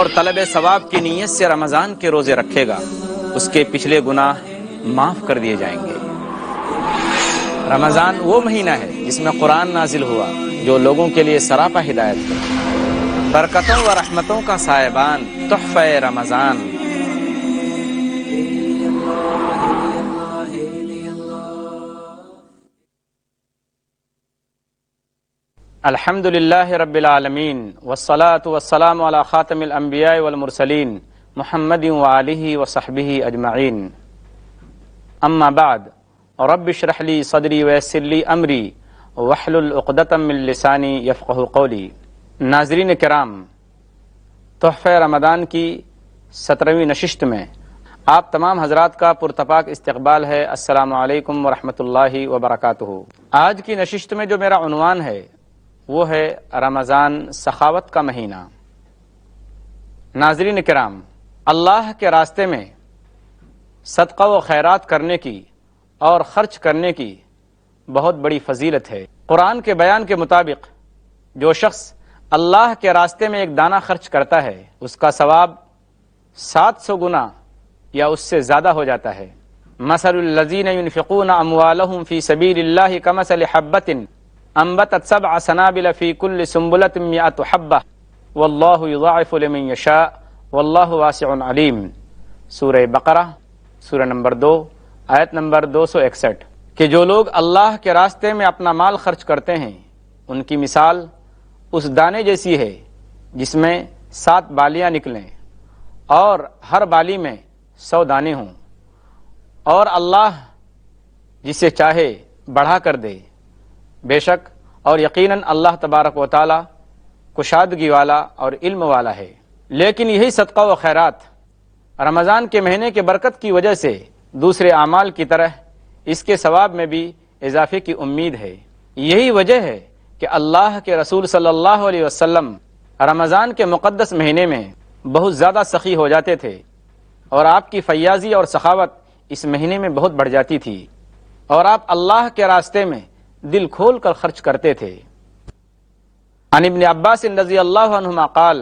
اور طلب ثواب کی نیت سے رمضان کے روزے رکھے گا اس کے پچھلے گناہ معاف کر دیے جائیں گے۔ رمضان وہ مہینہ ہے جس میں قرآن نازل ہوا جو لوگوں کے لیے سراپا ہدایت ہے، برکتوں و رحمتوں کا سائبان تحفہ رمضان۔ الحمد للہ رب العالمین والصلاة والسلام علی خاتم الانبیاء والمرسلین محمد وآلہ وصحبہ اجمعین، اما بعد رب اشرح لی صدری ویسر لی امری واحلل عقدۃ من لسانی یفقہوا قولی۔ ناظرین کرام، تحفہ رمضان کی 17ویں نشست میں آپ تمام حضرات کا پرتپاک استقبال ہے۔ السلام علیکم ورحمۃ اللہ وبرکاتہ۔ آج کی نشست میں جو میرا عنوان ہے وہ ہے رمضان سخاوت کا مہینہ۔ ناظرین کرام، اللہ کے راستے میں صدقہ و خیرات کرنے کی اور خرچ کرنے کی بہت بڑی فضیلت ہے۔ قرآن کے بیان کے مطابق جو شخص اللہ کے راستے میں ایک دانہ خرچ کرتا ہے اس کا ثواب 700 گنا یا اس سے زیادہ ہو جاتا ہے۔ مثل الذین ينفقون اموالهم فی سبیل اللہ کمثل حبۃ انبتت 7 سنابل فی کل سنبلۃ 100 حبہ واللہ یضاعف لمن یشاء واللہ واسع علیم۔ سورہ بقرہ سورہ نمبر 2 آیت نمبر 261۔ کہ جو لوگ اللہ کے راستے میں اپنا مال خرچ کرتے ہیں ان کی مثال اس دانے جیسی ہے جس میں 7 بالیاں نکلیں اور ہر بالی میں 100 دانے ہوں، اور اللہ جسے چاہے بڑھا کر دے۔ بے شک اور یقیناً اللہ تبارک و تعالی کشادگی والا اور علم والا ہے۔ لیکن یہی صدقہ و خیرات رمضان کے مہینے کے برکت کی وجہ سے دوسرے اعمال کی طرح اس کے ثواب میں بھی اضافے کی امید ہے۔ یہی وجہ ہے کہ اللہ کے رسول صلی اللہ علیہ وسلم رمضان کے مقدس مہینے میں بہت زیادہ سخی ہو جاتے تھے، اور آپ کی فیاضی اور سخاوت اس مہینے میں بہت بڑھ جاتی تھی، اور آپ اللہ کے راستے میں دل کھول کر خرچ کرتے تھے۔ عن ابن عباس رضی اللہ عنہما قال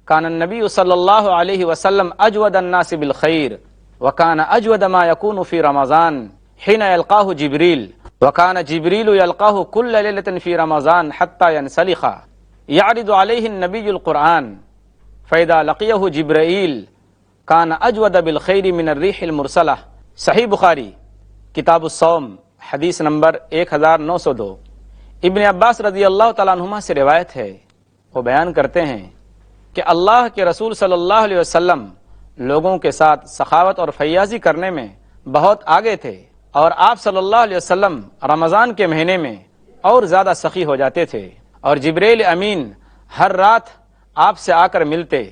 کان النبی صلی اللہ علیہ وسلم اجود الناس بالخیر وکان اجود ما یکون فی رمضان حين يلقاه جبريل وكان جبريل يلقاه كل ليلة في رمضان حتى ينسلخ يعرض عليه النبي القرآن فإذا لقيه جبرائيل كان أجود بالخير من الريح المرسلة۔ صحیح بخاری کتاب الصوم حدیث نمبر 1902۔ ابن عباس رضی اللہ تعالیٰ عنہما سے روایت ہے، وہ بیان کرتے ہیں کہ اللہ کے رسول صلی اللہ علیہ وسلم لوگوں کے ساتھ سخاوت اور فیاضی کرنے میں بہت آگے تھے، اور آپ صلی اللہ علیہ وسلم رمضان کے مہینے میں اور زیادہ سخی ہو جاتے تھے، اور جبریل امین ہر رات آپ سے آ کر ملتے۔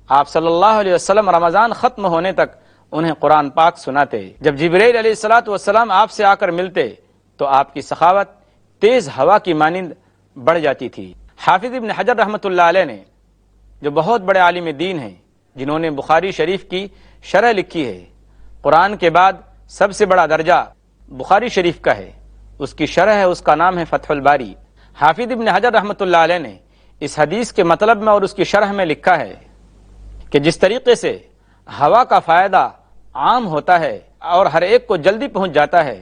آپ صلی اللہ علیہ وسلم رمضان ختم ہونے تک انہیں قرآن پاک سناتے۔ جب جبریل علیہ الصلاۃ والسلام آپ سے آ کر ملتے تو آپ کی سخاوت تیز ہوا کی مانند بڑھ جاتی تھی۔ حافظ ابن حجر رحمۃ اللہ علیہ نے، جو بہت بڑے عالم دین ہیں جنہوں نے بخاری شریف کی شرح لکھی ہے، قرآن کے بعد سب سے بڑا درجہ بخاری شریف کا ہے، اس کی شرح ہے، اس کا نام ہے فتح الباری۔ حافظ ابن حجر رحمۃ اللہ علیہ نے اس حدیث کے مطلب میں اور اس کی شرح میں لکھا ہے کہ جس طریقے سے ہوا کا فائدہ عام ہوتا ہے اور ہر ایک کو جلدی پہنچ جاتا ہے،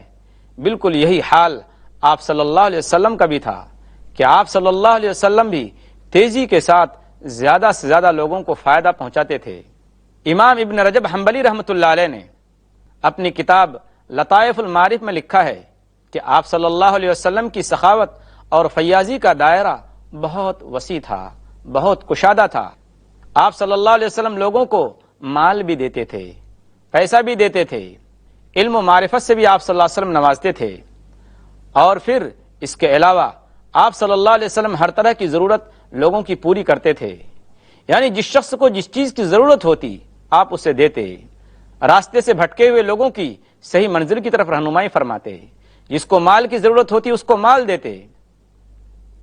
بالکل یہی حال آپ صلی اللہ علیہ وسلم کا بھی تھا کہ آپ صلی اللہ علیہ وسلم بھی تیزی کے ساتھ زیادہ سے زیادہ لوگوں کو فائدہ پہنچاتے تھے۔ امام ابن رجب حنبلی رحمۃ اللہ علیہ نے اپنی کتاب لطائف المعارف میں لکھا ہے کہ آپ صلی اللہ علیہ وسلم کی سخاوت اور فیاضی کا دائرہ بہت وسیع تھا، بہت کشادہ تھا۔ آپ صلی اللہ علیہ وسلم لوگوں کو مال بھی دیتے تھے، پیسہ بھی دیتے تھے، علم و معرفت سے بھی آپ صلی اللہ علیہ وسلم نوازتے تھے، اور پھر اس کے علاوہ آپ صلی اللہ علیہ وسلم ہر طرح کی ضرورت لوگوں کی پوری کرتے تھے۔ یعنی جس شخص کو جس چیز کی ضرورت ہوتی آپ اسے دیتے، راستے سے بھٹکے ہوئے لوگوں کی صحیح منزل کی طرف رہنمائی فرماتے، جس کو مال کی ضرورت ہوتی اس کو مال دیتے،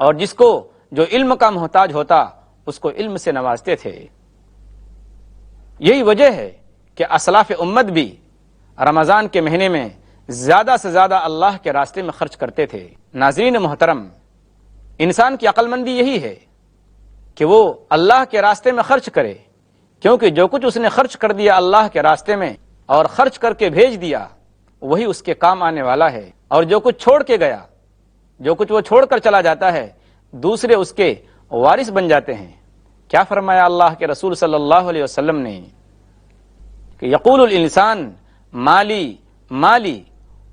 اور جس کو جو علم کا محتاج ہوتا اس کو علم سے نوازتے تھے۔ یہی وجہ ہے کہ اسلاف امت بھی رمضان کے مہینے میں زیادہ سے زیادہ اللہ کے راستے میں خرچ کرتے تھے۔ ناظرین محترم، انسان کی عقل مندی یہی ہے کہ وہ اللہ کے راستے میں خرچ کرے، کیونکہ جو کچھ اس نے خرچ کر دیا اللہ کے راستے میں اور خرچ کر کے بھیج دیا وہی اس کے کام آنے والا ہے، اور جو کچھ چھوڑ کے گیا، جو کچھ وہ چھوڑ کر چلا جاتا ہے، دوسرے اس کے وارث بن جاتے ہیں۔ کیا فرمایا اللہ کے رسول صلی اللہ علیہ وسلم نے کہ یقول الانسان مالی مالی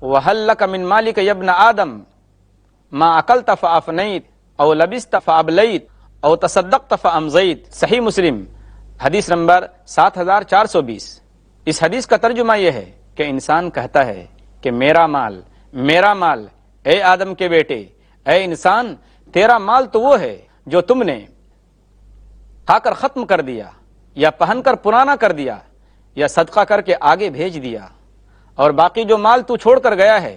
وہل لک من مالک یا ابن آدم ما اکلت فافنیت او لبست فابلیت او تصدقت فامضیت۔ صحیح مسلم حدیث نمبر 7420۔ اس حدیث کا ترجمہ یہ ہے کہ انسان کہتا ہے کہ میرا مال، میرا مال، اے آدم کے بیٹے، اے انسان، تیرا مال تو وہ ہے جو تم نے کھا کر ختم کر دیا، یا پہن کر پرانا کر دیا، یا صدقہ کر کے آگے بھیج دیا، اور باقی جو مال تو چھوڑ کر گیا ہے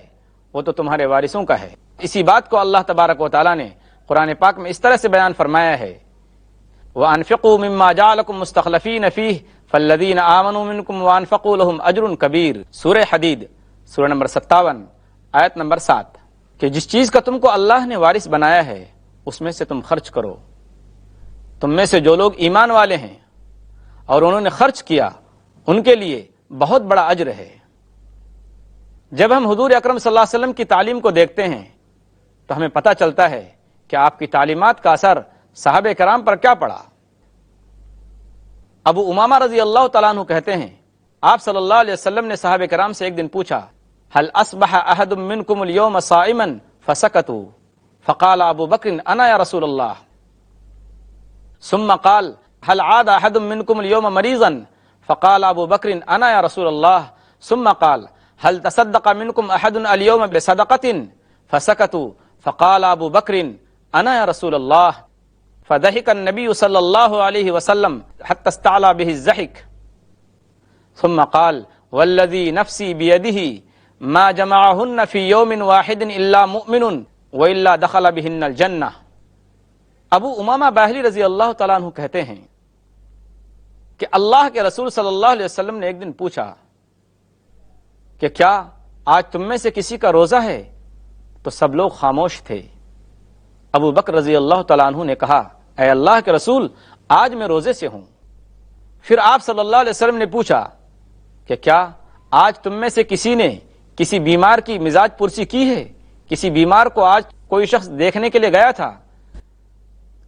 وہ تو تمہارے وارثوں کا ہے۔ اسی بات کو اللہ تبارک و تعالیٰ نے قرآن پاک میں اس طرح سے بیان فرمایا ہے، وَأَنفِقُوا مِمَّا جَعَلَكُمْ مُسْتَخْلَفِينَ فِيهِ فَالَّذِينَ آمَنُوا مِنْكُمْ وَأَنفَقُوا لَهُمْ أَجْرٌ كَبِيرٌ۔ سورہ حدید، سورہ نمبر 57، آیت نمبر 7، کہ جس چیز کا تم کو اللہ نے وارث بنایا ہے اس میں سے تم خرچ کرو۔ تم میں سے جو لوگ ایمان والے ہیں اور انہوں نے خرچ کیا ان کے لیے بہت بڑا اجر ہے۔ جب ہم حضور اکرم صلی اللہ علیہ وسلم کی تعلیم کو دیکھتے ہیں تو ہمیں پتہ چلتا ہے کہ آپ کی تعلیمات کا اثر صحابہ کرام پر کیا پڑا۔ ابو امامہ رضی اللہ تعالیٰ عنہ کہتے ہیں آپ صلی اللہ علیہ وسلم نے صحابہ کرام سے ایک دن پوچھا، هل اصبح احد منکم اليوم صائما فسکتوا فقال ابو بکر انا یا رسول اللہ، ثم قال هل عاد احد منکم اليوم مريضا فقال ابو بکر انا یا رسول اللہ، ثم قال هل تصدق منکم احد اليوم بصدقة فسکتوا فقال ابو بکر انا یا رسول اللہ، فضحك النبي صلى الله عليه وسلم حتى استعلى به الضحك ثم قال والذي نفسي بيده ما جمعهن في يوم واحد الا مؤمن والا دخل بهن الجنہ۔ ابو امامہ باہلی رضی اللہ تعالیٰ عنہ کہتے ہیں کہ اللہ کے رسول صلی اللہ علیہ وسلم نے ایک دن پوچھا کہ کیا آج تم میں سے کسی کا روزہ ہے؟ تو سب لوگ خاموش تھے۔ ابو بکر رضی اللہ تعالیٰ عنہ نے کہا، اے اللہ کے رسول، آج میں روزے سے ہوں۔ پھر آپ صلی اللہ علیہ وسلم نے پوچھا کہ کیا آج تم میں سے کسی نے کسی بیمار کی مزاج پرسی کی ہے؟ کسی بیمار کو آج کوئی شخص دیکھنے کے لیے گیا تھا؟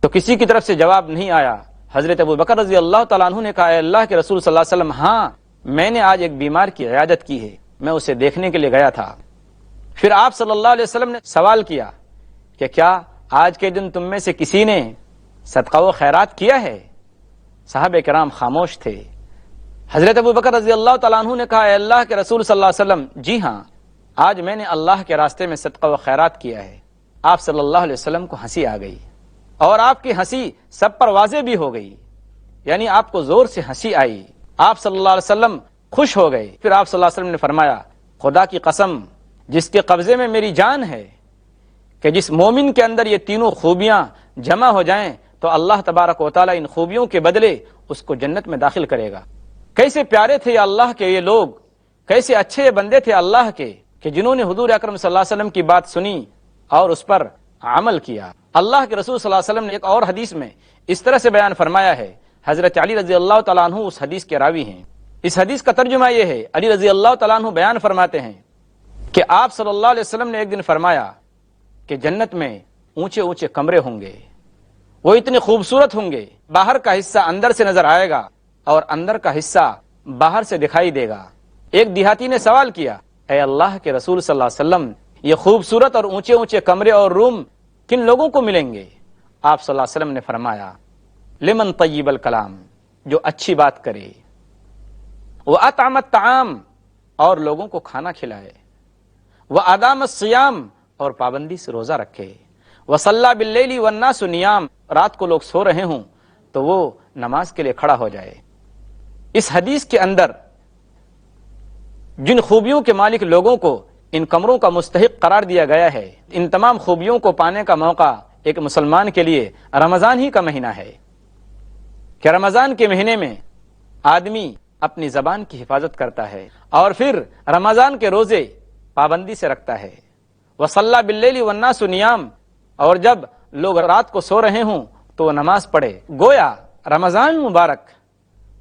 تو کسی کی طرف سے جواب نہیں آیا۔ حضرت ابو بکر رضی اللہ تعالیٰ عنہ نے کہا، اے اللہ کے رسول صلی اللہ علیہ وسلم، ہاں میں نے آج ایک بیمار کی عیادت کی ہے، میں اسے دیکھنے کے لیے گیا تھا۔ پھر آپ صلی اللہ علیہ وسلم نے سوال کیا کہ کیا آج کے دن تم میں سے کسی نے صدقہ و خیرات کیا ہے؟ صحابہ کرام خاموش تھے۔ حضرت ابو بکر رضی اللہ تعالیٰ عنہ نے کہا، اے اللہ کے رسول صلی اللہ علیہ وسلم، جی ہاں آج میں نے اللہ کے راستے میں صدقہ و خیرات کیا ہے۔ آپ صلی اللہ علیہ وسلم کو ہنسی آ گئی، اور آپ کی ہنسی سب پر واضح بھی ہو گئی، یعنی آپ کو زور سے ہنسی آئی۔ آپ صلی اللہ علیہ وسلم خوش ہو گئے۔ پھر آپ صلی اللہ علیہ وسلم نے فرمایا، خدا کی قسم جس کے قبضے میں میری جان ہے، کہ جس مومن کے اندر یہ تینوں خوبیاں جمع ہو جائیں تو اللہ تبارک و تعالیٰ ان خوبیوں کے بدلے اس کو جنت میں داخل کرے گا۔ کیسے پیارے تھے اللہ کے یہ لوگ، کیسے اچھے بندے تھے اللہ کے، کہ جنہوں نے حضور اکرم صلی اللہ علیہ وسلم کی بات سنی اور اس پر عمل کیا۔ اللہ کے رسول صلی اللہ علیہ وسلم نے ایک اور حدیث میں اس طرح سے بیان فرمایا ہے۔ حضرت علی رضی اللہ تعالیٰ عنہ اس حدیث کے راوی ہیں۔ اس حدیث کا ترجمہ یہ ہے، علی رضی اللہ تعالیٰ عنہ بیان فرماتے ہیں کہ آپ صلی اللہ علیہ وسلم نے ایک دن فرمایا کہ جنت میں اونچے اونچے کمرے ہوں گے، وہ اتنے خوبصورت ہوں گے، باہر کا حصہ اندر سے نظر آئے گا اور اندر کا حصہ باہر سے دکھائی دے گا۔ ایک دیہاتی نے سوال کیا، اے اللہ کے رسول صلی اللہ علیہ وسلم، یہ خوبصورت اور اونچے اونچے کمرے اور روم کن لوگوں کو ملیں گے؟ آپ صلی اللہ علیہ وسلم نے فرمایا، لمن طیب الکلام، جو اچھی بات کرے، وَأَطْعَمَ الطَّعَامَ، اور لوگوں کو کھانا کھلائے، وَأَدَامَ الصِّيَامَ، اور پابندی سے روزہ رکھے، وَصَلَّى بِاللَّيْلِ وَالنَّاسُ نِيَامٌ، رات کو لوگ سو رہے ہوں تو وہ نماز کے لیے کھڑا ہو جائے۔ اس حدیث کے اندر جن خوبیوں کے مالک لوگوں کو ان کمروں کا مستحق قرار دیا گیا ہے، ان تمام خوبیوں کو پانے کا موقع ایک مسلمان کے لیے رمضان ہی کا مہینہ ہے، کہ رمضان کے مہینے میں آدمی اپنی زبان کی حفاظت کرتا ہے اور پھر رمضان کے روزے پابندی سے رکھتا ہے۔ وَصَلَّى بِاللَّيْلِ وَالنَّاسُ نِيَامٌ، اور جب لوگ رات کو سو رہے ہوں تو وہ نماز پڑھے۔ گویا رمضان مبارک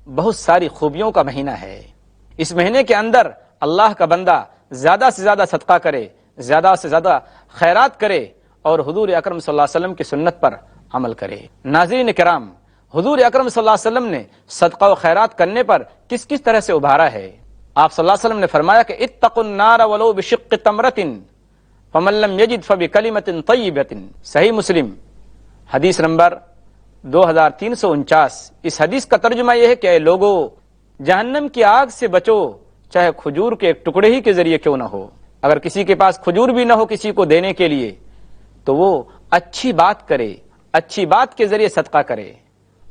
بہت ساری خوبیوں کا مہینہ ہے۔ اس مہینے کے اندر اللہ کا بندہ زیادہ سے زیادہ صدقہ کرے، زیادہ سے زیادہ خیرات کرے اور حضور اکرم صلی اللہ علیہ وسلم کی سنت پر عمل کرے۔ ناظرین کرام، حضور اکرم صلی اللہ علیہ وسلم نے صدقہ و خیرات کرنے پر کس کس طرح سے ابھارا ہے؟ آپ صلی اللہ علیہ وسلم نے فرمایا کہ اتقوا النار ولو بشق تمرۃ فمن لم یجد فبکلمۃ طیبۃ۔ صحیح مسلم حدیث نمبر 2349۔ اس حدیث کا ترجمہ یہ ہے کہ اے لوگو، جہنم کی آگ سے بچو، چاہے کھجور کے ایک ٹکڑے ہی کے ذریعے کیوں نہ ہو۔ اگر کسی کے پاس کھجور بھی نہ ہو کسی کو دینے کے لیے، تو وہ اچھی بات کرے، اچھی بات کے ذریعے صدقہ کرے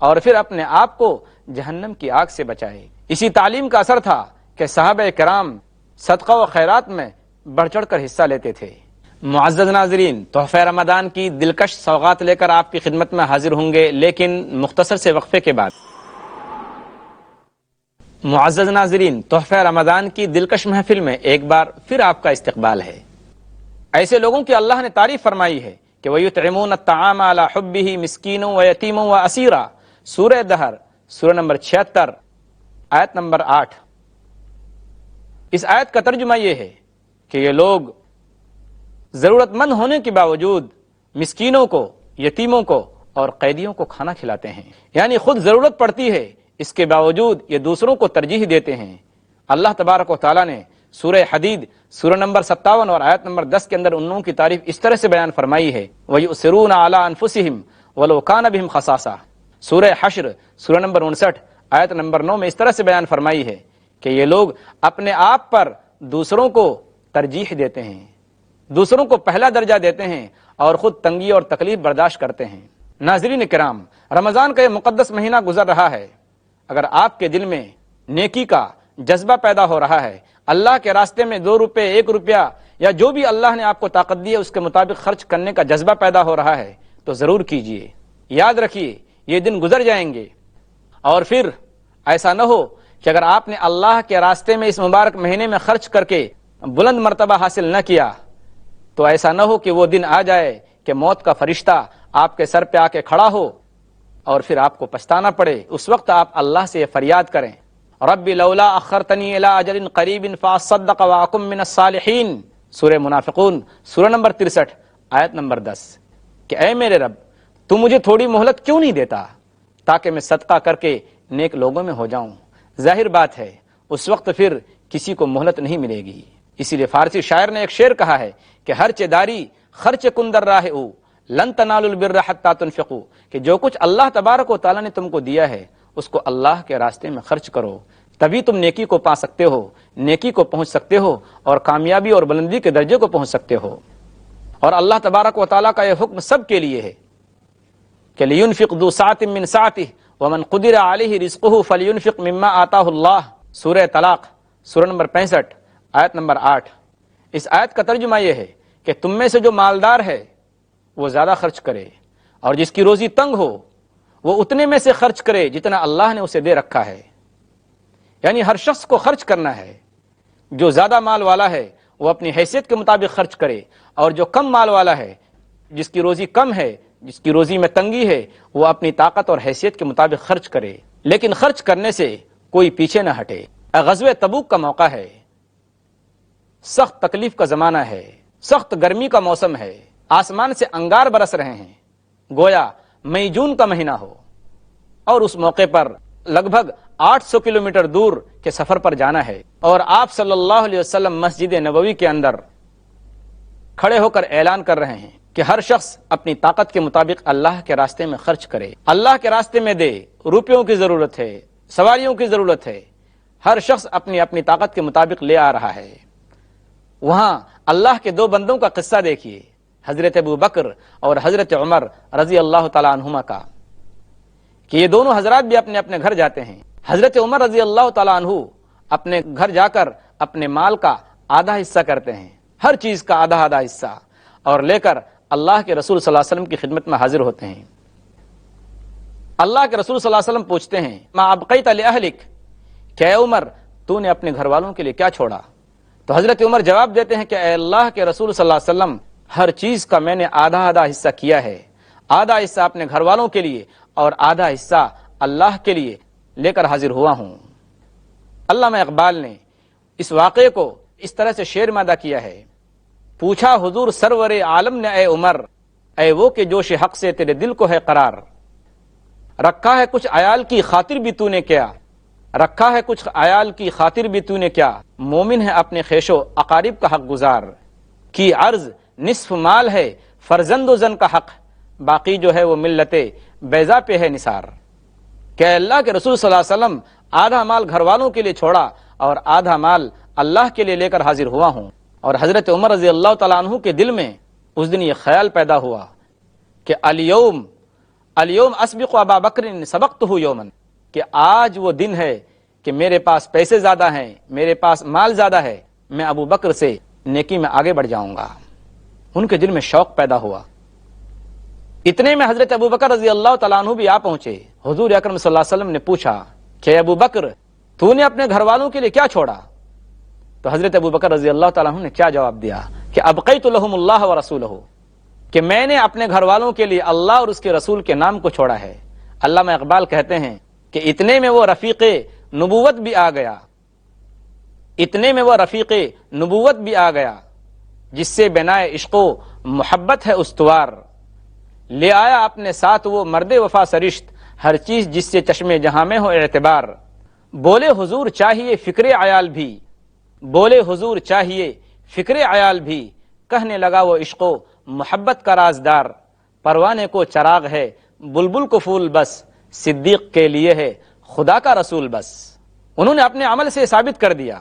اور پھر اپنے آپ کو جہنم کی آگ سے بچائے۔ اسی تعلیم کا اثر تھا کہ صحابہ کرام صدقہ و خیرات میں بڑھ چڑھ کر حصہ لیتے تھے۔ معزز ناظرین، تحفہ رمضان کی دلکش سوغات لے کر آپ کی خدمت میں حاضر ہوں گے، لیکن مختصر سے وقفے کے بعد۔ معزز ناظرین، تحفہ رمضان کی دلکش محفل میں ایک بار پھر آپ کا استقبال ہے۔ ایسے لوگوں کی اللہ نے تعریف فرمائی ہے کہ وَيُطْعِمُونَ الطَّعَامَ عَلَىٰ حُبِّهِ مِسْكِينًا وَيَتِيمًا وَأَسِيرًا، سورہ دہر، سورہ نمبر 76، آیت نمبر 8۔ اس آیت کا ترجمہ یہ ہے کہ یہ لوگ ضرورت مند ہونے کے باوجود مسکینوں کو، یتیموں کو اور قیدیوں کو کھانا کھلاتے ہیں، یعنی خود ضرورت پڑتی ہے، اس کے باوجود یہ دوسروں کو ترجیح دیتے ہیں۔ اللہ تبارک و تعالیٰ نے سورہ حدید، سورہ نمبر 57 اور آیت نمبر 10 کے اندر ان لوگوں کی تعریف اس طرح سے بیان فرمائی ہے، وَيُؤْثِرُونَ عَلَىٰ أَنفُسِهِمْ وَلَوْ كَانَ بِهِمْ خَصَاصَةٌ۔ سورہ حشر، سورہ نمبر 59، آیت نمبر 9 میں اس طرح سے بیان فرمائی ہے کہ یہ لوگ اپنے آپ پر دوسروں کو ترجیح دیتے ہیں، دوسروں کو پہلا درجہ دیتے ہیں اور خود تنگی اور تکلیف برداشت کرتے ہیں۔ ناظرین کرام، رمضان کا یہ مقدس مہینہ گزر رہا ہے، اگر آپ کے دل میں نیکی کا جذبہ پیدا ہو رہا ہے، اللہ کے راستے میں 2 روپے، 1 روپیہ یا جو بھی اللہ نے آپ کو طاقت دی ہے اس کے مطابق خرچ کرنے کا جذبہ پیدا ہو رہا ہے تو ضرور کیجئے۔ یاد رکھیے یہ دن گزر جائیں گے اور پھر ایسا نہ ہو کہ اگر آپ نے اللہ کے راستے میں اس مبارک مہینے میں خرچ کر کے بلند مرتبہ حاصل نہ کیا تو ایسا نہ ہو کہ وہ دن آ جائے کہ موت کا فرشتہ آپ کے سر پہ آ کے کھڑا ہو اور پھر آپ کو پچھتانا پڑے۔ اس وقت آپ اللہ سے یہ فریاد کریں، رب لولا اخرتنی الی اجل قریب فاصدق واکن من الصالحین، سورہ منافقون، سورہ نمبر 63، آیت نمبر 10، کہ اے میرے رب تو مجھے تھوڑی مہلت کیوں نہیں دیتا تاکہ میں صدقہ کر کے نیک لوگوں میں ہو جاؤں۔ ظاہر بات ہے اس وقت پھر کسی کو مہلت نہیں ملے گی، اسی لیے فارسی شاعر نے ایک شعر کہا ہے کہ ہر چداری خرچ کن در راہ او لن تنالوا البر حتی تنفقوا، کہ جو کچھ اللہ تبارک و تعالیٰ نے تم کو دیا ہے اس کو اللہ کے راستے میں خرچ کرو، تبھی تم نیکی کو پا سکتے ہو، نیکی کو پہنچ سکتے ہو اور کامیابی اور بلندی کے درجے کو پہنچ سکتے ہو۔ اور اللہ تبارک و تعالیٰ کا یہ حکم سب کے لیے ہے کہ لینفق ذو سعۃ من سعتہ ومن قدر علیہ رزقہ فلینفق مما آتاہ اللہ، سورہ طلاق، سورہ نمبر 65، آیت نمبر 8۔ اس آیت کا ترجمہ یہ ہے کہ تم میں سے جو مالدار ہے وہ زیادہ خرچ کرے اور جس کی روزی تنگ ہو وہ اتنے میں سے خرچ کرے جتنا اللہ نے اسے دے رکھا ہے، یعنی ہر شخص کو خرچ کرنا ہے۔ جو زیادہ مال والا ہے وہ اپنی حیثیت کے مطابق خرچ کرے اور جو کم مال والا ہے، جس کی روزی کم ہے، جس کی روزی میں تنگی ہے، وہ اپنی طاقت اور حیثیت کے مطابق خرچ کرے، لیکن خرچ کرنے سے کوئی پیچھے نہ ہٹے۔ غزوہ تبوک کا موقع ہے، سخت تکلیف کا زمانہ ہے، سخت گرمی کا موسم ہے، آسمان سے انگار برس رہے ہیں، گویا مئی جون کا مہینہ ہو، اور اس موقع پر لگ بھگ 800 کلومیٹر دور کے سفر پر جانا ہے، اور آپ صلی اللہ علیہ وسلم مسجد نبوی کے اندر کھڑے ہو کر اعلان کر رہے ہیں کہ ہر شخص اپنی طاقت کے مطابق اللہ کے راستے میں خرچ کرے، اللہ کے راستے میں دے۔ روپیوں کی ضرورت ہے، سواریوں کی ضرورت ہے، ہر شخص اپنی اپنی طاقت کے مطابق لے آ رہا ہے۔ وہاں اللہ کے 2 بندوں کا قصہ دیکھیے، حضرت ابو بکر اور حضرت عمر رضی اللہ تعالیٰ عنہما کا، کہ یہ دونوں حضرات بھی اپنے اپنے گھر جاتے ہیں۔ حضرت عمر رضی اللہ تعالیٰ عنہ اپنے گھر جا کر اپنے مال کا آدھا حصہ کرتے ہیں، ہر چیز کا آدھا آدھا حصہ، اور لے کر اللہ کے رسول صلی اللہ علیہ وسلم کی خدمت میں حاضر ہوتے ہیں۔ اللہ کے رسول صلی اللہ علیہ وسلم پوچھتے ہیں، ما ابقیت لأہلک، کہ اے عمر تو نے اپنے گھر والوں کے لیے کیا چھوڑا؟ تو حضرت عمر جواب دیتے ہیں کہ اے اللہ کے رسول صلی اللہ علیہ وسلم، ہر چیز کا میں نے آدھا آدھا حصہ کیا ہے، آدھا حصہ اپنے گھر والوں کے لیے اور آدھا حصہ اللہ کے لیے۔ لے کر حاضر ہوا ہوں۔ علامہ اقبال نے اس واقعے کو اس طرح سے شعر میں ادا کیا ہے، پوچھا حضور سرور عالم نے اے عمر، اے وہ کہ جوش حق سے تیرے دل کو ہے قرار، رکھا ہے کچھ عیال کی خاطر بھی تو نے کیا، رکھا ہے کچھ عیال کی خاطر بھی تو نے کیا، مومن ہے اپنے خیش و اقارب کا حق گزار، کی عرض نصف مال ہے فرزند و زن کا حق، باقی جو ہے وہ ملت بیضا پہ ہے نثار۔ کہ اللہ کے رسول صلی اللہ علیہ وسلم آدھا مال گھر والوں کے لیے چھوڑا اور آدھا مال اللہ کے لیے لے کر حاضر ہوا ہوں۔ اور حضرت عمر رضی اللہ تعالیٰ عنہ کے دل میں اس دن یہ خیال پیدا ہوا کہ الیوم اسبق ابا بکر سبقتہ یومن، کہ آج وہ دن ہے کہ میرے پاس پیسے زیادہ ہیں، میرے پاس مال زیادہ ہے، میں ابو بکر سے نیکی میں آگے بڑھ جاؤں گا۔ ان کے دل میں شوق پیدا ہوا۔ اتنے میں حضرت ابو بکر رضی اللہ تعالیٰ عنہ بھی آ پہنچے۔ حضور اکرم صلی اللہ علیہ وسلم نے پوچھا کہ ابو بکر تو نے اپنے گھر والوں کے لیے کیا چھوڑا؟ تو حضرت ابو بکر رضی اللہ تعالیٰ عنہ نے کیا جواب دیا کہ ابقیت لہم اللہ و رسولہ، کہ میں نے اپنے گھر والوں کے لیے اللہ اور اس کے رسول کے نام کو چھوڑا ہے۔ علامہ اقبال کہتے ہیں کہ اتنے میں وہ رفیق نبوت بھی آ گیا، اتنے میں وہ رفیق نبوت بھی آ گیا، جس سے بنائے عشق و محبت ہے استوار، لے آیا اپنے ساتھ وہ مرد وفا سرشت، ہر چیز جس سے چشم جہاں میں ہو اعتبار، بولے حضور چاہیے فکر عیال بھی، بولے حضور چاہیے فکر عیال بھی، کہنے لگا وہ عشق و محبت کا رازدار، پروانے کو چراغ ہے بلبل کو پھول بس، صدیق کے لیے ہے خدا کا رسول بس۔ انہوں نے اپنے عمل سے ثابت کر دیا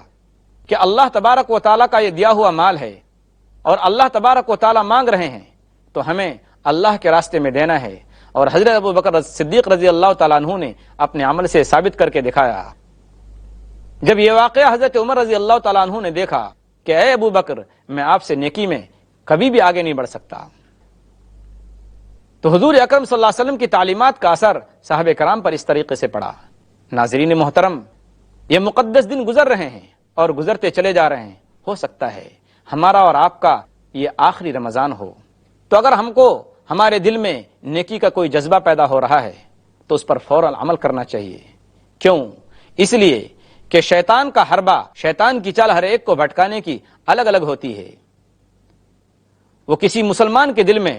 کہ اللہ تبارک و تعالیٰ کا یہ دیا ہوا مال ہے اور اللہ تبارک و تعالیٰ مانگ رہے ہیں تو ہمیں اللہ کے راستے میں دینا ہے۔ اور حضرت ابو بکر صدیق رضی اللہ تعالیٰ عنہ نے اپنے عمل سے ثابت کر کے دکھایا۔ جب یہ واقعہ حضرت عمر رضی اللہ تعالیٰ عنہ نے دیکھا کہ اے ابو بکر میں آپ سے نیکی میں کبھی بھی آگے نہیں بڑھ سکتا، تو حضور اکرم صلی اللہ علیہ وسلم کی تعلیمات کا اثر صحابہ کرام پر اس طریقے سے پڑا۔ ناظرین محترم، یہ مقدس دن گزر رہے ہیں اور گزرتے چلے جا رہے ہیں، ہو سکتا ہے ہمارا اور آپ کا یہ آخری رمضان ہو، تو اگر ہم کو ہمارے دل میں نیکی کا کوئی جذبہ پیدا ہو رہا ہے تو اس پر فوراً عمل کرنا چاہیے۔ کیوں؟ اس لیے کہ شیطان کا حربہ، شیطان کی چال ہر ایک کو بھٹکانے کی الگ الگ ہوتی ہے۔ وہ کسی مسلمان کے دل میں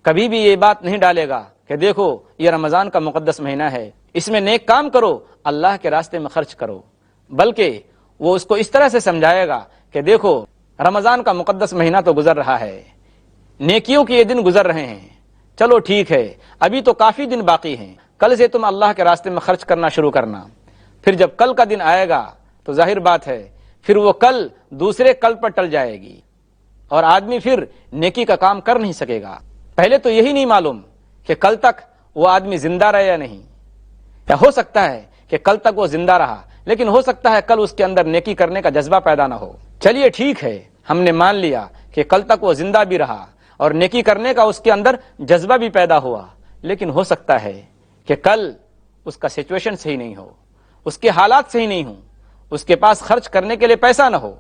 کبھی بھی یہ بات نہیں ڈالے گا کہ دیکھو یہ رمضان کا مقدس مہینہ ہے، اس میں نیک کام کرو، اللہ کے راستے میں خرچ کرو، بلکہ وہ اس کو اس طرح سے سمجھائے گا کہ دیکھو رمضان کا مقدس مہینہ تو گزر رہا ہے، نیکیوں کے یہ دن گزر رہے ہیں، چلو ٹھیک ہے ابھی تو کافی دن باقی ہیں، کل سے تم اللہ کے راستے میں خرچ کرنا شروع کرنا۔ پھر جب کل کا دن آئے گا تو ظاہر بات ہے پھر وہ کل دوسرے کل پر ٹل جائے گی اور آدمی پھر نیکی کا کام کر نہیں سکے گا۔ پہلے تو یہی نہیں معلوم کہ کل تک وہ آدمی زندہ رہے یا نہیں، یا ہو سکتا ہے کہ کل تک وہ زندہ رہا لیکن ہو سکتا ہے کل اس کے اندر نیکی کرنے کا جذبہ پیدا نہ ہو۔ چلیے ٹھیک ہے، ہم نے مان لیا کہ کل تک وہ زندہ بھی رہا اور نیکی کرنے کا اس کے اندر جذبہ بھی پیدا ہوا، لیکن ہو سکتا ہے کہ کل اس کا سچویشن صحیح نہیں ہو، اس کے حالات صحیح نہیں ہوں، اس کے پاس خرچ کرنے کے لیے پیسہ نہ ہو۔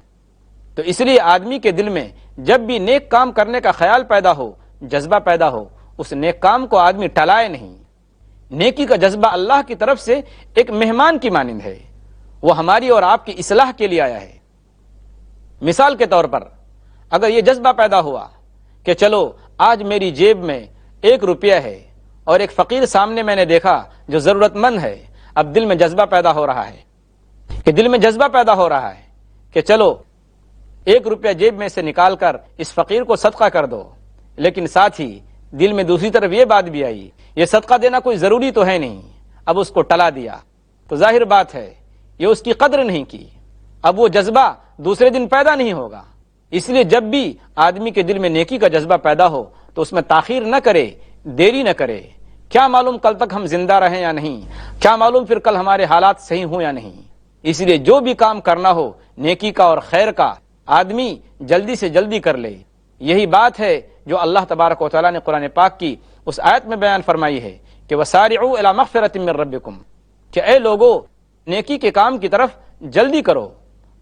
تو اس لیے آدمی کے دل میں جب بھی نیک کام کرنے کا خیال پیدا ہو، جذبہ پیدا ہو، اس نیک کام کو آدمی ٹلائے نہیں۔ نیکی کا جذبہ اللہ کی طرف سے ایک مہمان کی مانند ہے، وہ ہماری اور آپ کی اصلاح کے لیے آیا ہے۔ مثال کے طور پر اگر یہ جذبہ پیدا ہوا کہ چلو آج میری جیب میں 1 روپیہ ہے اور ایک فقیر سامنے میں نے دیکھا جو ضرورت مند ہے، اب دل میں جذبہ پیدا ہو رہا ہے کہ چلو 1 روپیہ جیب میں سے نکال کر اس فقیر کو صدقہ کر دو، لیکن ساتھ ہی دل میں دوسری طرف یہ بات بھی آئی یہ صدقہ دینا کوئی ضروری تو ہے نہیں، اب اس کو ٹلا دیا، تو ظاہر بات ہے یہ اس کی قدر نہیں کی، اب وہ جذبہ دوسرے دن پیدا نہیں ہوگا۔ اس لیے جب بھی آدمی کے دل میں نیکی کا جذبہ پیدا ہو تو اس میں تاخیر نہ کرے، دیری نہ کرے۔ کیا معلوم کل تک ہم زندہ رہیں یا نہیں، کیا معلوم پھر کل ہمارے حالات صحیح ہوں یا نہیں۔ اس لیے جو بھی کام کرنا ہو نیکی کا اور خیر کا، آدمی جلدی سے جلدی کر لے۔ یہی بات ہے جو اللہ تبارک و تعالیٰ نے قرآن پاک کی اس آیت میں بیان فرمائی ہے کہ وَسَارِعُوا إِلَىٰ مَغْفِرَةٍ مِّن رَّبِّكُمْ، کہ اے لوگو نیکی کے کام کی طرف جلدی کرو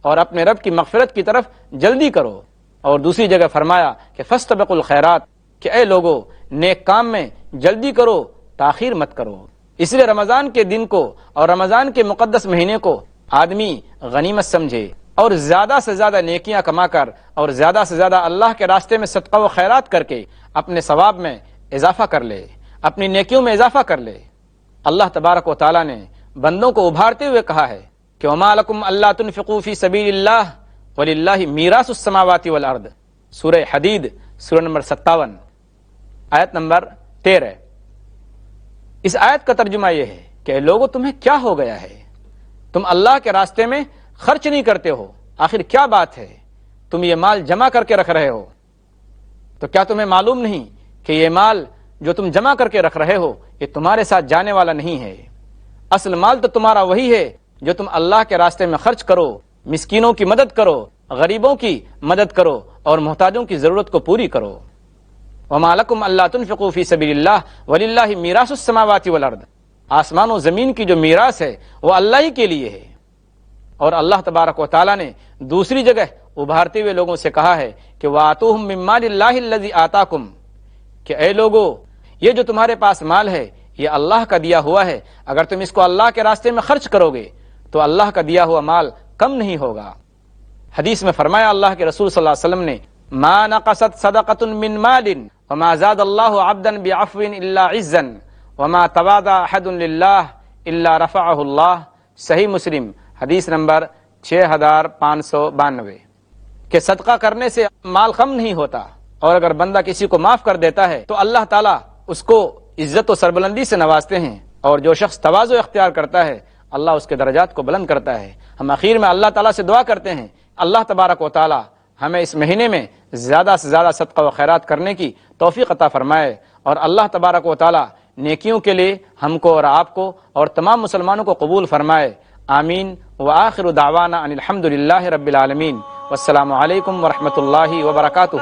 اور اپنے رب کی مغفرت کی طرف جلدی کرو۔ اور دوسری جگہ فرمایا کہ فَاسْتَبِقُوا الْخَيْرَاتِ، کہ اے لوگو نیک کام میں جلدی کرو، تاخیر مت کرو۔ اس لیے رمضان کے دن کو اور رمضان کے مقدس مہینے کو آدمی غنیمت سمجھے اور زیادہ سے زیادہ نیکیاں کما کر اور زیادہ سے زیادہ اللہ کے راستے میں صدقہ و خیرات کر کے اپنے ثواب میں اضافہ کر لے، اپنی نیکیوں میں اضافہ کر لے۔ اللہ تبارک و تعالیٰ نے بندوں کو ابھارتے ہوئے کہا ہے کہ وَمَا لَكُمْ أَلَّا تُنْفِقُوا فِي سَبِيلِ اللَّهِ وَلِلَّهِ مِيرَاثُ السَّمَاوَاتِ وَالْأَرْضِ، سورہ حدید سورہ نمبر 57 آیت نمبر 13۔ اس آیت کا ترجمہ یہ ہے کہ اے لوگو تمہیں کیا ہو گیا ہے، تم اللہ کے راستے میں خرچ نہیں کرتے ہو، آخر کیا بات ہے؟ تم یہ مال جمع کر کے رکھ رہے ہو، تو کیا تمہیں معلوم نہیں کہ یہ مال جو تم جمع کر کے رکھ رہے ہو یہ تمہارے ساتھ جانے والا نہیں ہے؟ اصل مال تو تمہارا وہی ہے جو تم اللہ کے راستے میں خرچ کرو، مسکینوں کی مدد کرو، غریبوں کی مدد کرو اور محتاجوں کی ضرورت کو پوری کرو۔ وَمَا لَكُمْ أَلَّا تُنْفِقُوا فِي سَبِيلِ اللَّهِ وَلِلَّهِ مِيرَاثُ السَّمَاوَاتِ وَالْأَرْضِ، آسمان و زمین کی جو میراث ہے وہ اللہ ہی کے لیے ہے۔ اور اللہ تبارک و تعالیٰ نے دوسری جگہ ابھارتے ہوئے لوگوں سے کہا ہے کہ وَآتُوهُم مِّن مَّالِ اللَّهِ الَّذِي آتَاكُمْ، کہ اے لوگو یہ جو تمہارے پاس مال ہے یہ اللہ کا دیا ہوا ہے، اگر تم اس کو اللہ کے راستے میں خرچ کرو گے تو اللہ کا دیا ہوا مال کم نہیں ہوگا۔ حدیث میں فرمایا اللہ کے رسول صلی اللہ علیہ وسلم نے ما نقصت صدقۃ من مال وما زاد اللہ عبدا بعفو الا عزا وما تواضع احد للہ الا رفعہ اللہ، صحیح مسلم حدیث نمبر 6592، کہ صدقہ کرنے سے مال کم نہیں ہوتا، اور اگر بندہ کسی کو معاف کر دیتا ہے تو اللہ تعالیٰ اس کو عزت و سربلندی سے نوازتے ہیں، اور جو شخص تواضع اختیار کرتا ہے اللہ اس کے درجات کو بلند کرتا ہے۔ ہم اخیر میں اللہ تعالیٰ سے دعا کرتے ہیں اللہ تبارک و تعالیٰ ہمیں اس مہینے میں زیادہ سے زیادہ صدقہ و خیرات کرنے کی توفیق عطا فرمائے، اور اللہ تبارک و تعالیٰ نیکیوں کے لیے ہم کو اور آپ کو اور تمام مسلمانوں کو قبول فرمائے، آمین۔ وآخر دعوانا ان الحمد للہ رب العالمین، والسلام علیکم ورحمۃ اللہ وبرکاتہ۔